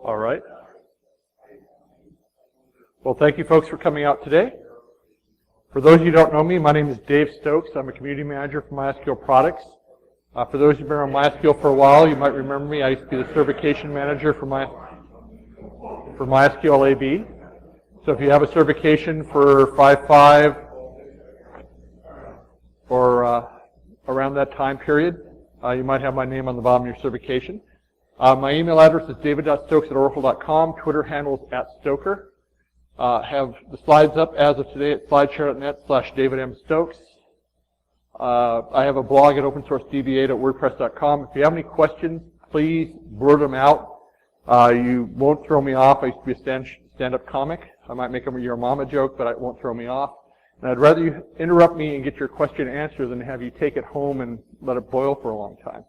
All right. Well, thank you folks for coming out today. For those of you who don't know me, my name is Dave Stokes. I'm a community manager for MySQL products. For those who've been on MySQL for a while, you might remember me. I used to be the certification manager for MySQL AB. So if you have a certification for 5.5 or around that time period, you might have my name on the bottom of your certification. My email address is david.stokes@oracle.com. Twitter handle is @Stoker. Have the slides up as of today at slideshare.net/DavidMStokes. I have a blog at opensourcedba.wordpress.com. If you have any questions, please blurt them out. You won't throw me off. I used to be a stand-up comic. I might make a your mama joke, but it won't throw me off. And I'd rather you interrupt me and get your question answered than have you take it home and let it boil for a long time.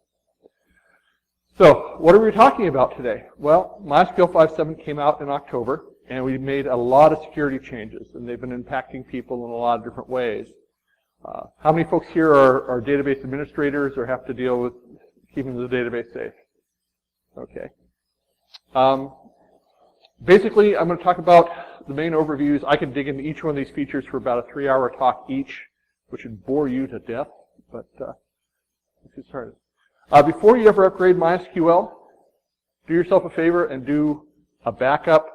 So, what are we talking about today? Well, MySQL 5.7 came out in October, and we made a lot of security changes, and they've been impacting people in a lot of different ways. How many folks here are database administrators or have to deal with keeping the database safe? Okay. Basically, I'm going to talk about the main overviews. I can dig into each one of these features for about a 3-hour talk each, which would bore you to death, but let's get started. Before you ever upgrade MySQL, do yourself a favor and do a backup.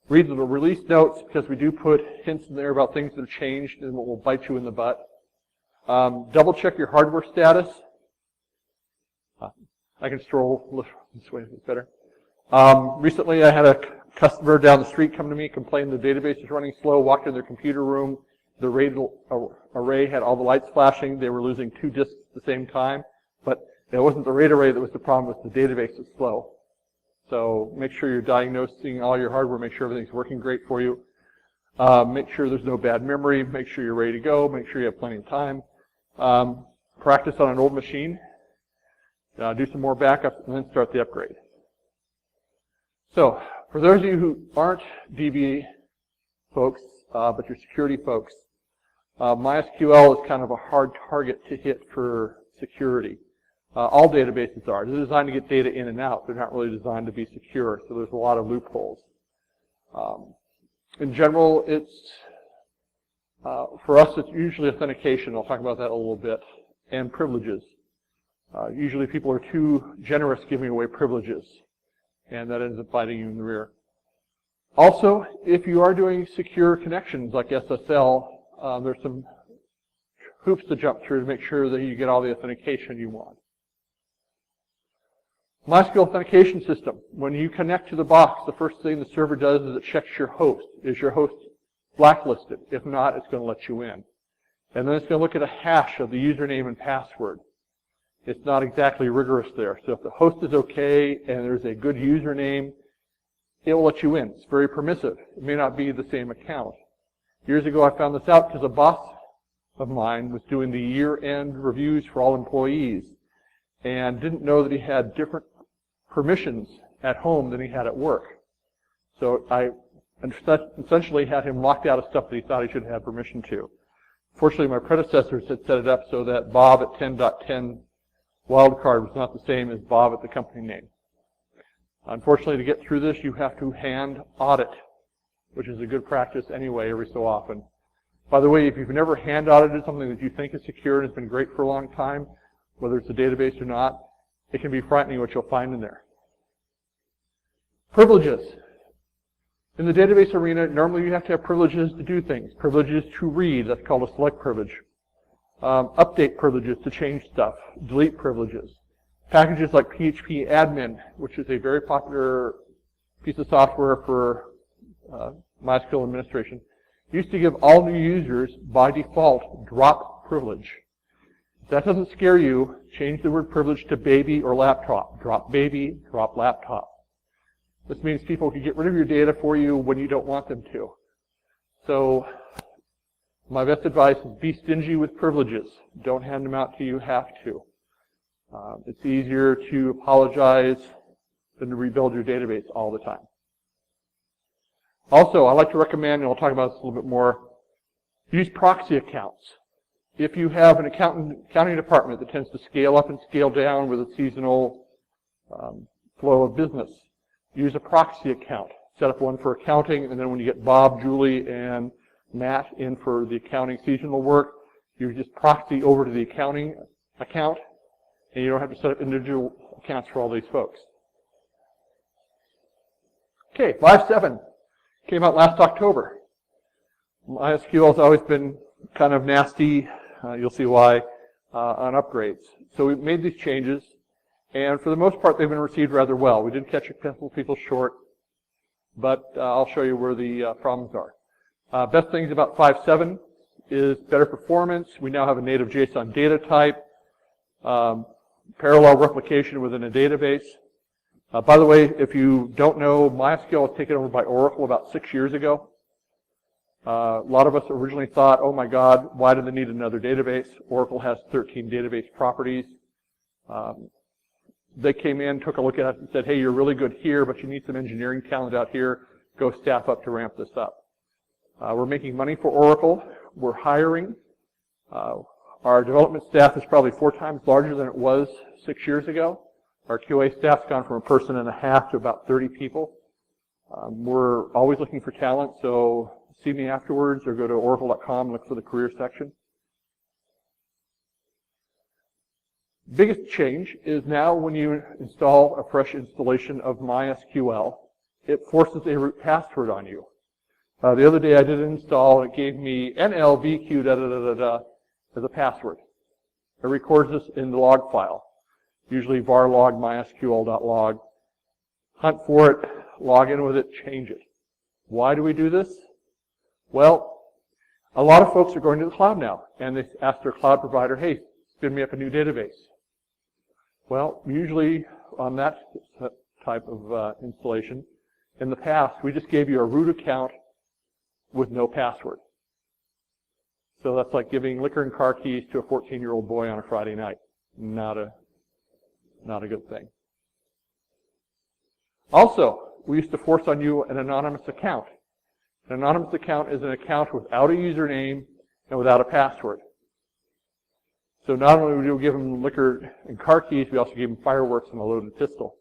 Read the release notes, because we do put hints in there about things that have changed and what will bite you in the butt. Double check your hardware status. I can stroll this way, it's better. Recently I had a customer down the street come to me, complain the database is running slow, walked in their computer room, the RAID array had all the lights flashing, they were losing 2 disks at the same time, but it wasn't the RAID array that was the problem, it was the database was slow. So make sure you're diagnosing all your hardware, make sure everything's working great for you. Make sure there's no bad memory, make sure you're ready to go, make sure you have plenty of time. Practice on an old machine, do some more backups, and then start the upgrade. So, for those of you who aren't DB folks, but you're security folks, MySQL is kind of a hard target to hit for security. All databases are. They're designed to get data in and out. They're not really designed to be secure, so there's a lot of loopholes. In general, for us, it's usually authentication. I'll talk about that a little bit, and privileges. Usually people are too generous giving away privileges, and that ends up biting you in the rear. Also, if you are doing secure connections like SSL, there's some hoops to jump through to make sure that you get all the authentication you want. MySQL authentication system. When you connect to the box, the first thing the server does is it checks your host. Is your host blacklisted? If not, it's going to let you in. And then it's going to look at a hash of the username and password. It's not exactly rigorous there. So if the host is okay and there's a good username, it will let you in. It's very permissive. It may not be the same account. Years ago, I found this out because a boss of mine was doing the year-end reviews for all employees and didn't know that he had different permissions at home than he had at work. So I essentially had him locked out of stuff that he thought he should have permission to. Fortunately, my predecessors had set it up so that Bob at 10.10 wildcard was not the same as Bob at the company name. Unfortunately, to get through this, you have to hand audit, which is a good practice anyway every so often. By the way, if you've never hand audited something that you think is secure and has been great for a long time, whether it's a database or not, it can be frightening what you'll find in there. Privileges. In the database arena, normally you have to have privileges to do things. Privileges to read, that's called a select privilege. Update privileges to change stuff. Delete privileges. Packages like PHP admin, which is a very popular piece of software for MySQL administration, used to give all new users, by default, drop privilege. If that doesn't scare you, change the word privilege to baby or laptop. Drop baby, drop laptop. This means people can get rid of your data for you when you don't want them to. So, my best advice is be stingy with privileges. Don't hand them out till you have to. It's easier to apologize than to rebuild your database all the time. Also, I like to recommend, and I'll talk about this a little bit more, use proxy accounts. If you have an accounting department that tends to scale up and scale down with a seasonal flow of business, use a proxy account. Set up one for accounting, and then when you get Bob, Julie, and Matt in for the accounting seasonal work, you just proxy over to the accounting account, and you don't have to set up individual accounts for all these folks. Okay, 5.7 came out last October. MySQL has always been kind of nasty, you'll see why, on upgrades. So we made these changes, and for the most part they've been received rather well. We did catch a couple of people short, but I'll show you where the problems are. Best things about 5.7 is better performance. We now have a native JSON data type, parallel replication within a database. By the way, if you don't know, MySQL was taken over by Oracle about 6 years ago. A lot of us originally thought, oh my God, why do they need another database? Oracle has 13 database properties. They came in, took a look at it, and said, hey, you're really good here, but you need some engineering talent out here. Go staff up to ramp this up. We're making money for Oracle. We're hiring. Our development staff is probably 4 times larger than it was 6 years ago. Our QA staff's gone from 1.5 person to about 30 people. We're always looking for talent, so see me afterwards or go to oracle.com and look for the career section. Biggest change is now when you install a fresh installation of MySQL, it forces a root password on you. The other day I did an install and it gave me NLVQ as a password. It records this in the log file, usually var log mysql.log. Hunt for it, log in with it, change it. Why do we do this? Well, a lot of folks are going to the cloud now, and they ask their cloud provider, hey, spin me up a new database. Well, usually on that type of installation, in the past, we just gave you a root account with no password. So that's like giving liquor and car keys to a 14-year-old boy on a Friday night. Not a good thing. Also, we used to force on you an anonymous account. An anonymous account is an account without a username and without a password. So not only do we give them liquor and car keys, we also give them fireworks and a loaded pistol.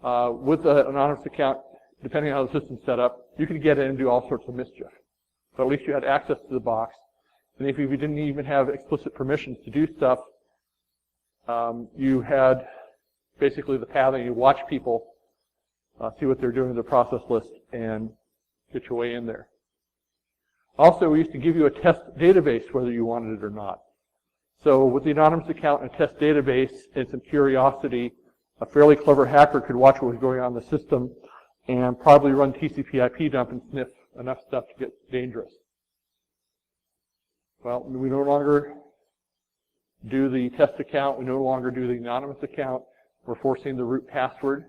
With an anonymous account, depending on how the system's set up, you can get in and do all sorts of mischief. But at least you had access to the box. And if you didn't even have explicit permissions to do stuff, you had basically the pathing. You watch people, see what they're doing in the process list, and get your way in there. Also, we used to give you a test database whether you wanted it or not. So with the anonymous account and a test database and some curiosity, a fairly clever hacker could watch what was going on in the system and probably run TCP/IP dump and sniff enough stuff to get dangerous. Well, we no longer do the test account. We no longer do the anonymous account. We're forcing the root password.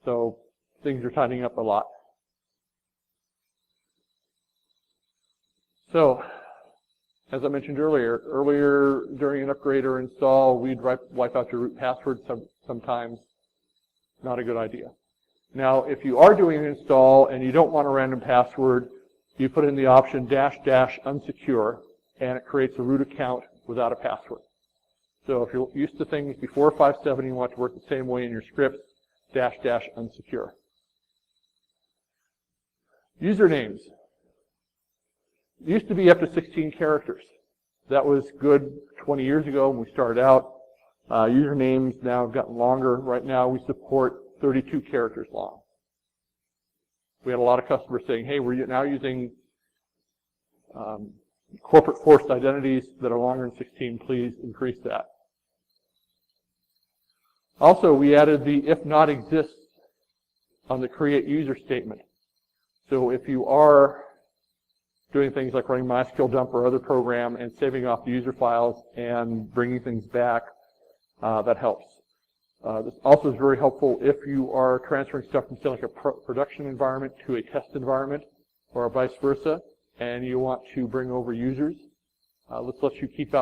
So things are tightening up a lot. So, as I mentioned earlier during an upgrade or install, we'd wipe out your root password sometimes. Not a good idea. Now, if you are doing an install and you don't want a random password, you put in the option --unsecure, and it creates a root account without a password. So if you're used to things before 5.7, you want it to work the same way in your scripts, --unsecure. Usernames. It used to be up to 16 characters. That was good 20 years ago when we started out. Usernames now have gotten longer. Right now we support 32 characters long. We had a lot of customers saying, hey, we're now using corporate forced identities that are longer than 16. Please increase that. Also, we added the if not exists on the create user statement. So if you are doing things like running MySQL dump or other program and saving off the user files and bringing things back, that helps. This also is very helpful if you are transferring stuff from, say, like a production environment to a test environment or vice versa, and you want to bring over users. This lets you keep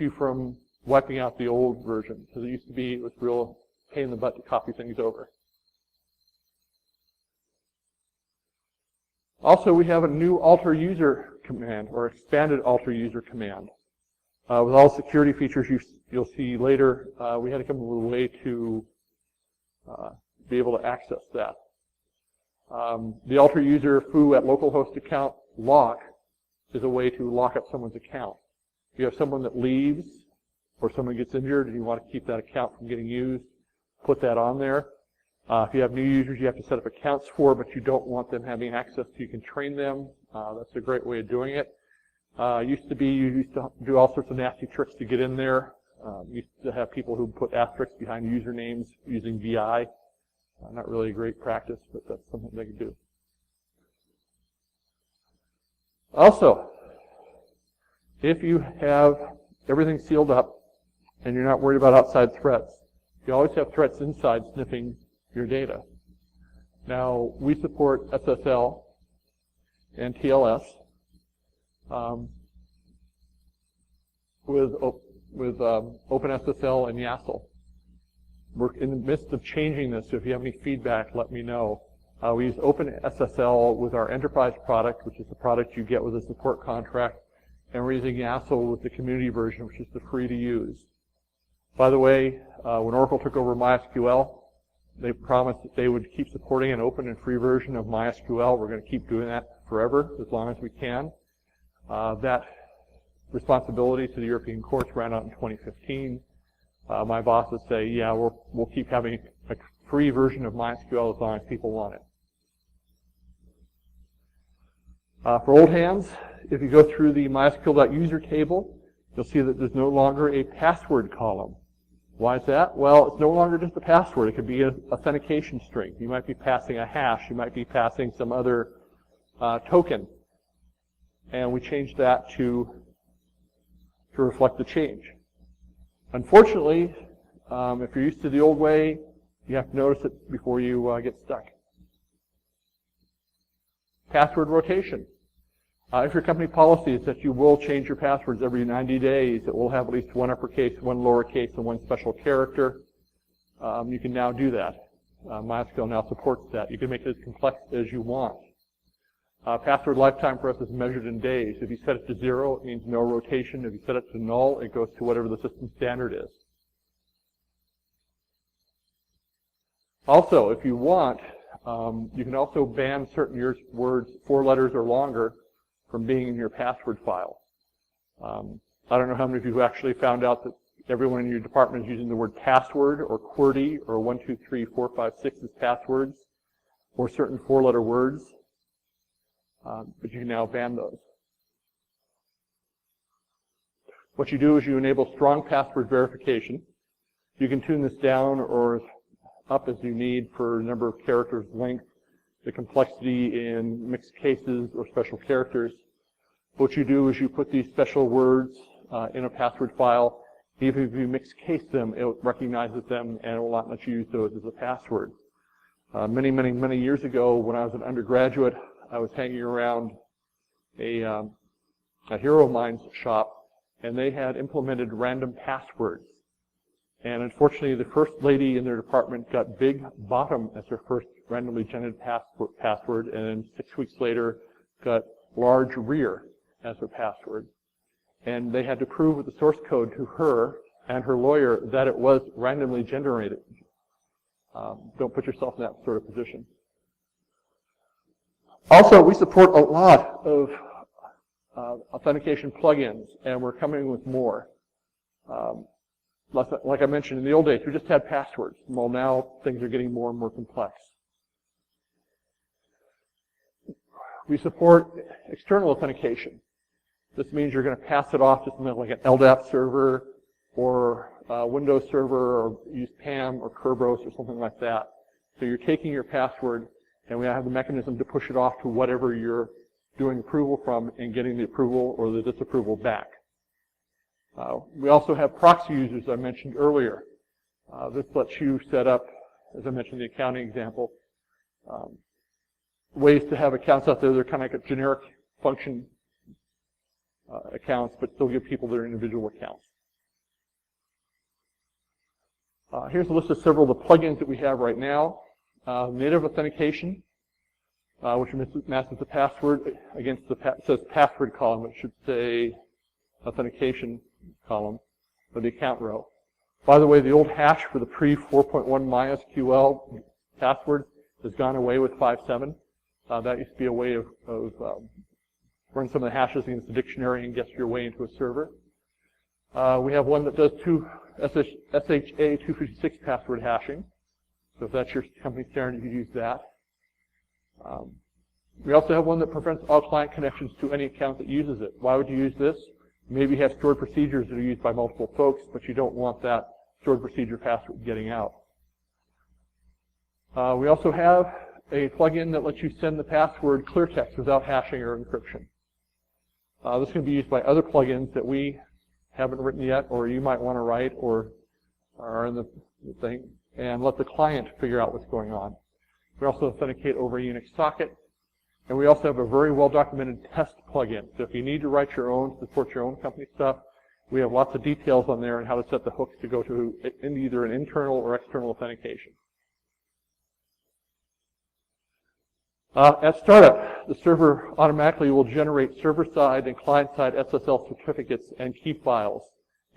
you from wiping out the old version, because it used to be it was real pain in the butt to copy things over. Also, we have a new alter user command, or expanded alter user command. With all security features you'll see later, we had to come up with a way to be able to access that. The alter user foo at localhost account lock is a way to lock up someone's account. If you have someone that leaves or someone gets injured and you want to keep that account from getting used, put that on there. If you have new users you have to set up accounts for, but you don't want them having access so you can train them, that's a great way of doing it. Used to be you used to do all sorts of nasty tricks to get in there. Used to have people who put asterisks behind usernames using VI. Not really a great practice, but that's something they can do. Also, if you have everything sealed up and you're not worried about outside threats, you always have threats inside sniffing your data. Now, we support SSL and TLS with OpenSSL and YASL. We're in the midst of changing this, so if you have any feedback, let me know. We use OpenSSL with our enterprise product, which is the product you get with a support contract, and we're using YASL with the community version, which is the free to use. By the way, when Oracle took over MySQL, they promised that they would keep supporting an open and free version of MySQL. We're going to keep doing that forever, as long as we can. That responsibility to the European courts ran out in 2015. My bosses say, yeah, we'll keep having a free version of MySQL as long as people want it. For old hands, if you go through the MySQL.user table, you'll see that there's no longer a password column. Why is that? Well, it's no longer just a password. It could be an authentication string. You might be passing a hash. You might be passing some other token. And we changed that to reflect the change. Unfortunately, if you're used to the old way, you have to notice it before you get stuck. Password rotation. If your company policy is that you will change your passwords every 90 days, it will have at least one uppercase, one lowercase, and one special character. You can now do that. MySQL now supports that. You can make it as complex as you want. Password lifetime for us is measured in days. If you set it to 0, it means no rotation. If you set it to null, it goes to whatever the system standard is. Also, if you want, you can also ban certain words, 4 letters or longer, from being in your password file. I don't know how many of you actually found out that everyone in your department is using the word password or QWERTY or 1, 2, 3, 4, 5, 6 as passwords, or certain 4-letter words. But you can now ban those. What you do is you enable strong password verification. You can tune this down or up as you need for number of characters, length, the complexity in mixed cases or special characters. What you do is you put these special words in a password file. Even if you mix case them, it recognizes them and it will not let you use those as a password. Many years ago, when I was an undergraduate, I was hanging around a Hero Minds shop, and they had implemented random passwords. And unfortunately, the first lady in their department got big bottom as her first randomly generated password, and then 6 weeks later got large rear as her password. And they had to prove with the source code to her and her lawyer that it was randomly generated. Don't put yourself in that sort of position. Also, we support a lot of authentication plugins, and we're coming with more. Like I mentioned, in the old days, we just had passwords. Well, now things are getting more and more complex. We support external authentication. This means you're going to pass it off to something like an LDAP server or a Windows server, or use PAM or Kerberos or something like that. So you're taking your password, and we have the mechanism to push it off to whatever you're doing approval from and getting the approval or the disapproval back. We also have proxy users I mentioned earlier. This lets you set up, as I mentioned in the accounting example, ways to have accounts out there that are kind of like a generic function accounts, but still give people their individual accounts. Here's a list of several of the plugins that we have right now. Native authentication, which matches the password against the says password column. It should say authentication column, or the account row. By the way, the old hash for the pre-4.1 MySQL password has gone away with 5.7. That used to be a way of run some of the hashes against the dictionary and get your way into a server. We have one that does SHA-256 password hashing. So if that's your company standard, you can use that. We also have one that prevents all client connections to any account that uses it. Why would you use this? Maybe you have stored procedures that are used by multiple folks, but you don't want that stored procedure password getting out. We also have a plugin that lets you send the password clear text without hashing or encryption. This can be used by other plugins that we haven't written yet, or you might want to write, or are in the thing, and let the client figure out what's going on. We also authenticate over a Unix socket, and we also have a very well-documented test plugin. So if you need to write your own, support your own company stuff, we have lots of details on there on how to set the hooks to go to either an internal or external authentication. At startup, the server automatically will generate server-side and client-side SSL certificates and key files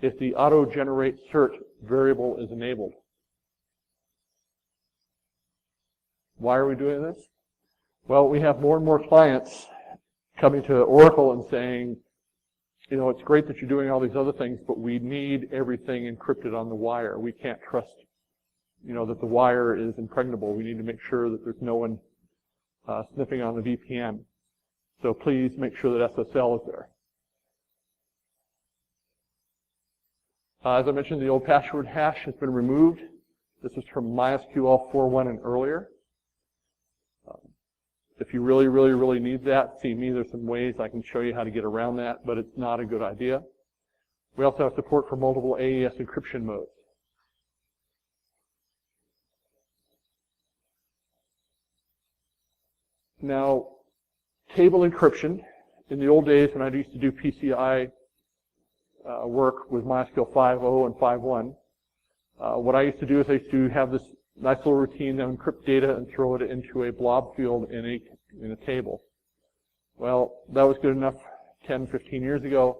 if the auto-generate cert variable is enabled. Why are we doing this? Well, we have more and more clients coming to Oracle and saying, you know, it's great that you're doing all these other things, but we need everything encrypted on the wire. We can't trust, you know, that the wire is impregnable. We need to make sure that there's no one sniffing on the VPN. So please make sure that SSL is there. As I mentioned, the old password hash has been removed. This is from MySQL 4.1 and earlier. If you really, really, really need that, see me. There's some ways I can show you how to get around that, but it's not a good idea. We also have support for multiple AES encryption modes. Now, table encryption. In the old days when I used to do PCI work with MySQL 5.0 and 5.1, what I used to do is I used to have this nice little routine to encrypt data and throw it into a blob field in a table. Well, that was good enough 10, 15 years ago.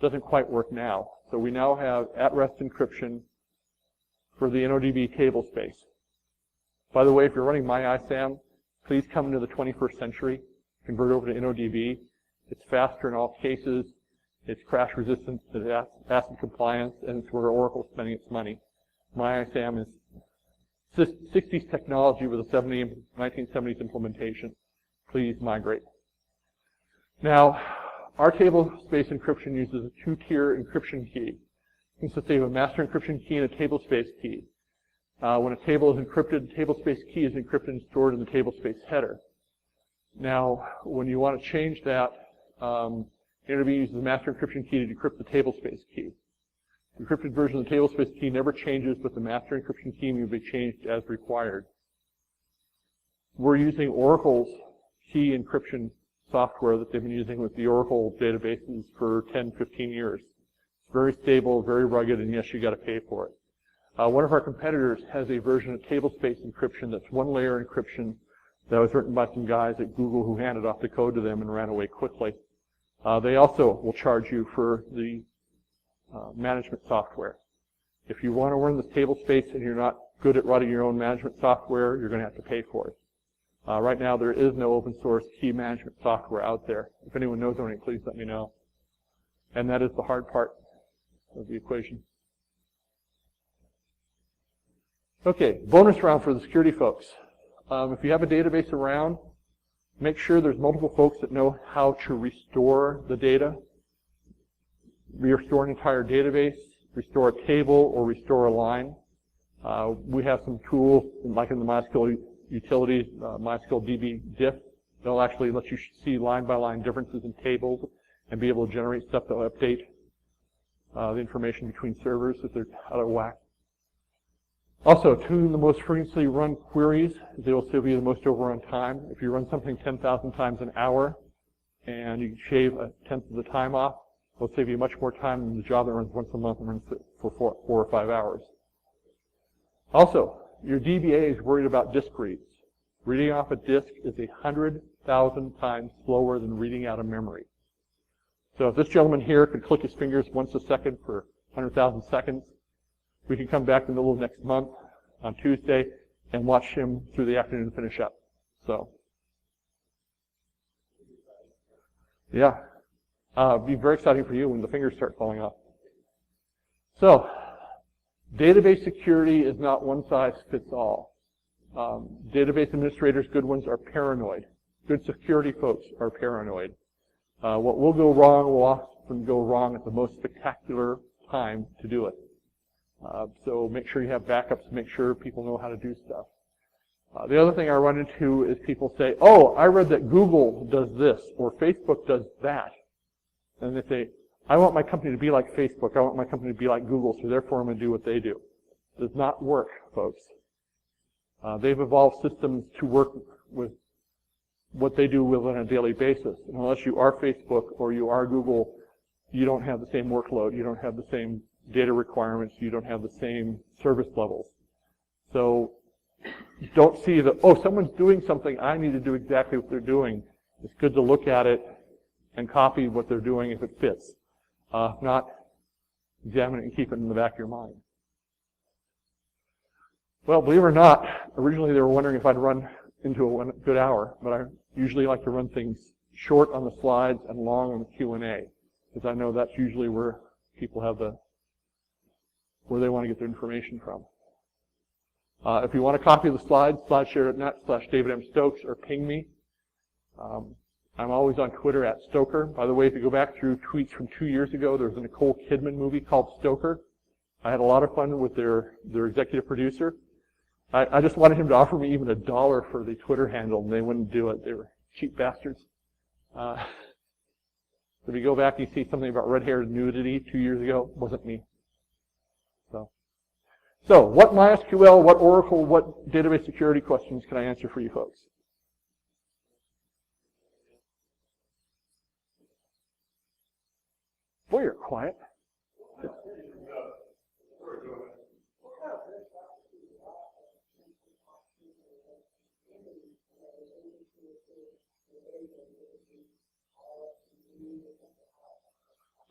Doesn't quite work now. So we now have at-rest encryption for the NODB table space. By the way, if you're running MyISAM, please come into the 21st century. Convert over to NODB. It's faster in all cases. It's crash resistant, it's ACID compliance, and it's where Oracle's spending its money. MyISAM is 60s technology with a 1970s implementation. Please migrate. Now, our table space encryption uses a two-tier encryption key. It consists of a master encryption key and a table space key. When a table is encrypted, the table space key is encrypted and stored in the table space header. Now, when you want to change that, NODB uses the master encryption key to decrypt the table space key. The encrypted version of the table space key never changes, but the master encryption key may be changed as required. We're using Oracle's key encryption software that they've been using with the Oracle databases for 10, 15 years. It's very stable, very rugged, and yes, you got to pay for it. One of our competitors has a version of table space encryption that's one-layer encryption that was written by some guys at Google who handed off the code to them and ran away quickly. They also will charge you for the management software. If you want to run this table space and you're not good at writing your own management software, you're going to have to pay for it. Right now, there is no open source key management software out there. If anyone knows of any, please let me know. And that is the hard part of the equation. Okay, bonus round for the security folks. If you have a database around, make sure there's multiple folks that know how to restore the data. Restore an entire database, restore a table, or restore a line. We have some tools, like in the MySQL utilities, MySQL DB diff. They'll actually let you see line-by-line differences in tables and be able to generate stuff that will update the information between servers if they're out of whack. Also, tune the most frequently run queries. They will save you the most overrun time. If you run something 10,000 times an hour and you shave a tenth of the time off, it'll save you much more time than the job that runs once a month and runs for 4 or 5 hours. Also, your DBA is worried about disk reads. Reading off a disk is 100,000 times slower than reading out of memory. So if this gentleman here could click his fingers once a second for 100,000 seconds, we can come back in the middle of next month on Tuesday and watch him through the afternoon finish up. So, yeah. It'll be very exciting for you when the fingers start falling off. So, database security is not one size fits all. Database administrators, good ones, are paranoid. Good security folks are paranoid. What will go wrong will often go wrong at the most spectacular time to do it. So make sure you have backups, make sure people know how to do stuff. The other thing I run into is people say, oh, I read that Google does this, or Facebook does that. And they say, I want my company to be like Facebook, I want my company to be like Google, so therefore I'm going to do what they do. It does not work, folks. They've evolved systems to work with what they do on a daily basis. And unless you are Facebook or you are Google, you don't have the same workload, you don't have the same data requirements, you don't have the same service levels. So don't see that, oh, someone's doing something, I need to do exactly what they're doing. It's good to look at it and copy what they're doing if it fits. If not, examine it and keep it in the back of your mind. Well, believe it or not, originally they were wondering if I'd run into a good hour, but I usually like to run things short on the slides and long on the Q&A, because I know that's usually where people have where they want to get their information from. If you want a copy of the slides, slideshare.net/DavidMStokes, or ping me. I'm always on Twitter at Stoker. By the way, if you go back through tweets from 2 years ago, there was a Nicole Kidman movie called Stoker. I had a lot of fun with their executive producer. I just wanted him to offer me even $1 for the Twitter handle, and they wouldn't do it. They were cheap bastards. If you go back and you see something about red-haired nudity 2 years ago, it wasn't me. So what MySQL, what Oracle, what database security questions can I answer for you folks? Boy, you're quiet.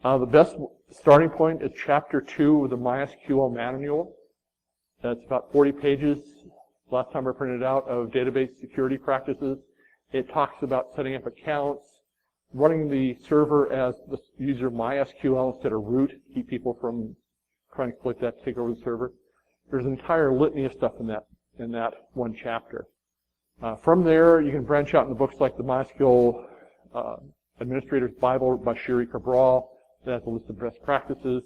The best starting point is Chapter 2 of the MySQL Manual. That's about 40 pages, last time I printed it out, of database security practices. It talks about setting up accounts, running the server as the user MySQL instead of root, to keep people from trying to exploit that to take over the server. There's an entire litany of stuff in that one chapter. From there, you can branch out into books like the MySQL Administrator's Bible by Sherry Cabral. That has a list of best practices.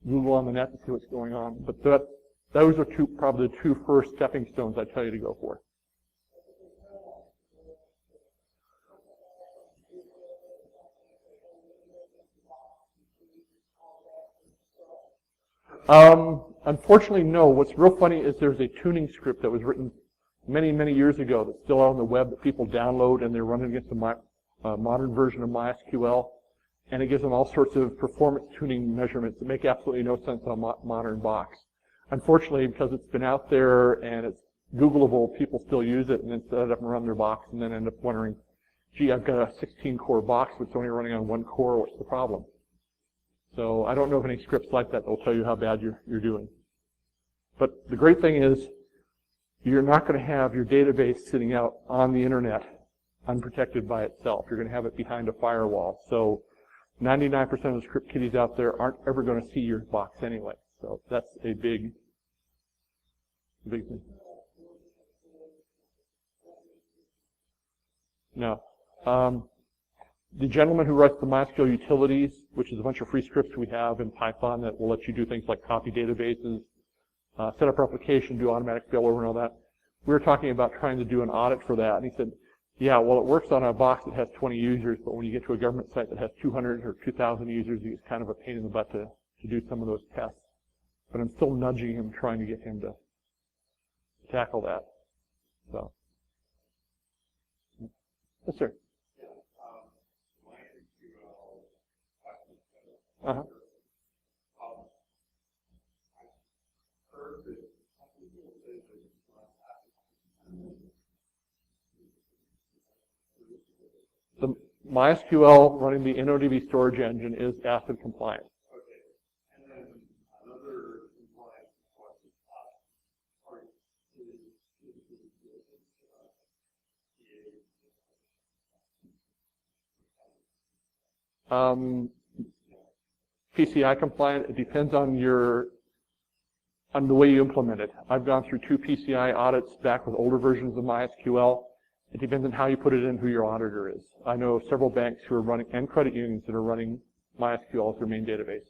Google on the net to see what's going on. But those are probably the two first stepping stones I tell you to go for. Unfortunately, no. What's real funny is there's a tuning script that was written many, many years ago that's still out on the web that people download, and they're running against a modern version of MySQL. And it gives them all sorts of performance tuning measurements that make absolutely no sense on a modern box. Unfortunately, because it's been out there and it's Googleable, people still use it and then set it up and run their box and then end up wondering, gee, I've got a 16-core box, but it's only running on one core. What's the problem? So I don't know of any scripts like that will tell you how bad you're doing. But the great thing is you're not going to have your database sitting out on the internet unprotected by itself. You're going to have it behind a firewall. So 99% of the script kiddies out there aren't ever going to see your box anyway. So that's a big thing. No. The gentleman who writes the MySQL utilities, which is a bunch of free scripts we have in Python that will let you do things like copy databases, set up replication, do automatic failover and all that. We were talking about trying to do an audit for that, and he said, yeah, well, it works on a box that has 20 users, but when you get to a government site that has 200 or 2,000 users, it's kind of a pain in the butt to do some of those tests. But I'm still nudging him, trying to get him to tackle that. So, yes, sir. Uh-huh. The MySQL running the NODB storage engine is ACID compliant. Okay. And then another PCI compliant, it depends on the way you implement it. I've gone through 2 PCI audits back with older versions of MySQL. It depends on how you put it in, who your auditor is. I know several banks who are running, and credit unions that are running MySQL as their main database.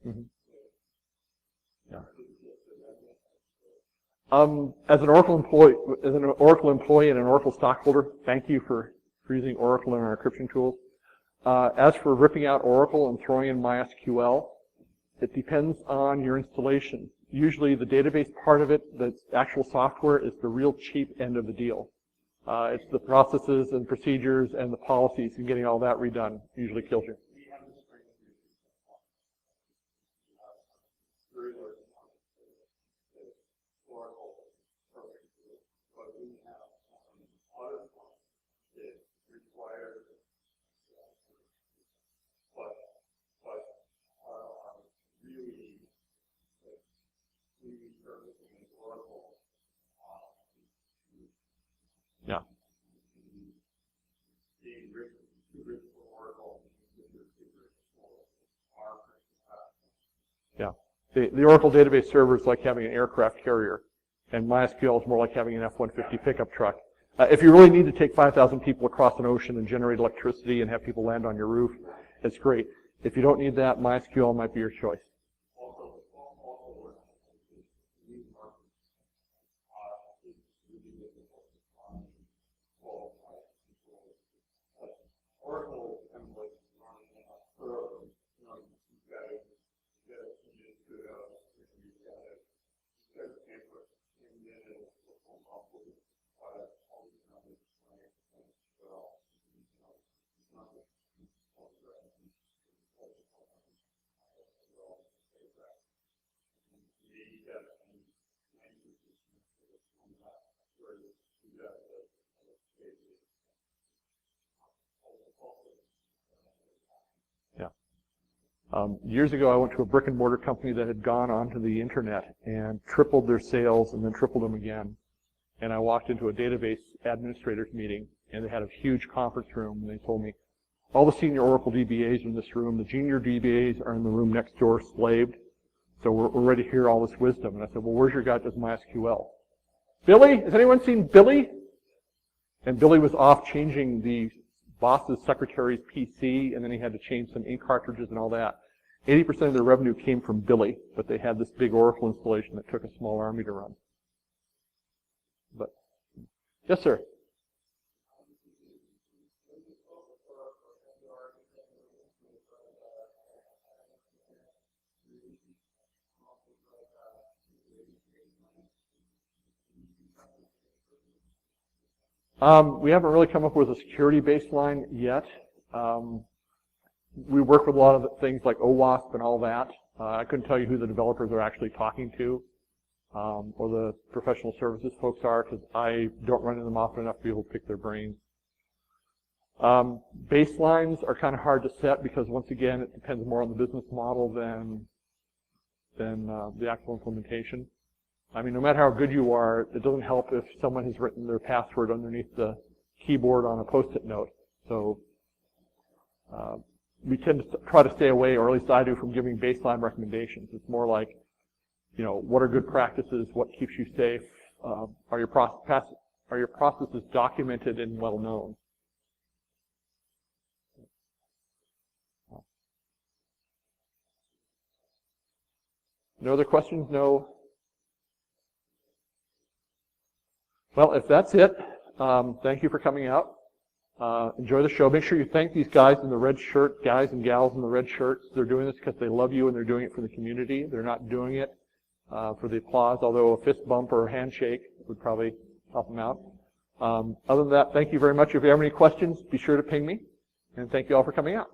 Mm-hmm. Yeah. As an Oracle employee and an Oracle stockholder, thank you for using Oracle in our encryption tools. As for ripping out Oracle and throwing in MySQL, it depends on your installation. Usually the database part of it, the actual software, is the real cheap end of the deal. It's the processes and procedures and the policies and getting all that redone usually kills you. Yeah. Yeah. The Oracle database server is like having an aircraft carrier, and MySQL is more like having an F-150 pickup truck. If you really need to take 5,000 people across an ocean and generate electricity and have people land on your roof, it's great. If you don't need that, MySQL might be your choice. Years ago, I went to a brick and mortar company that had gone onto the internet and tripled their sales and then tripled them again. And I walked into a database administrators meeting, and they had a huge conference room, and they told me, all the senior Oracle DBAs are in this room, the junior DBAs are in the room next door slaved, so we're ready to hear all this wisdom. And I said, well, where's your guy that does MySQL? Billy? Has anyone seen Billy? And Billy was off changing the boss's secretary's PC, and then he had to change some ink cartridges and all that. 80% of their revenue came from Billy, but they had this big Oracle installation that took a small army to run. But, yes, sir. We haven't really come up with a security baseline yet. We work with a lot of things like OWASP and all that. I couldn't tell you who the developers are actually talking to, or the professional services folks are, because I don't run into them often enough to be able to pick their brains. Baselines are kind of hard to set because, once again, it depends more on the business model than the actual implementation. I mean, no matter how good you are, it doesn't help if someone has written their password underneath the keyboard on a Post-it note. So we tend to try to stay away, or at least I do, from giving baseline recommendations. It's more like, you know, what are good practices? What keeps you safe? Are your processes documented and well known? No other questions? No. Well, if that's it, thank you for coming out. Enjoy the show. Make sure you thank these guys in the red shirt, guys and gals in the red shirts. They're doing this because they love you and they're doing it for the community. They're not doing it for the applause, although a fist bump or a handshake would probably help them out. Other than that, thank you very much. If you have any questions, be sure to ping me. And thank you all for coming out.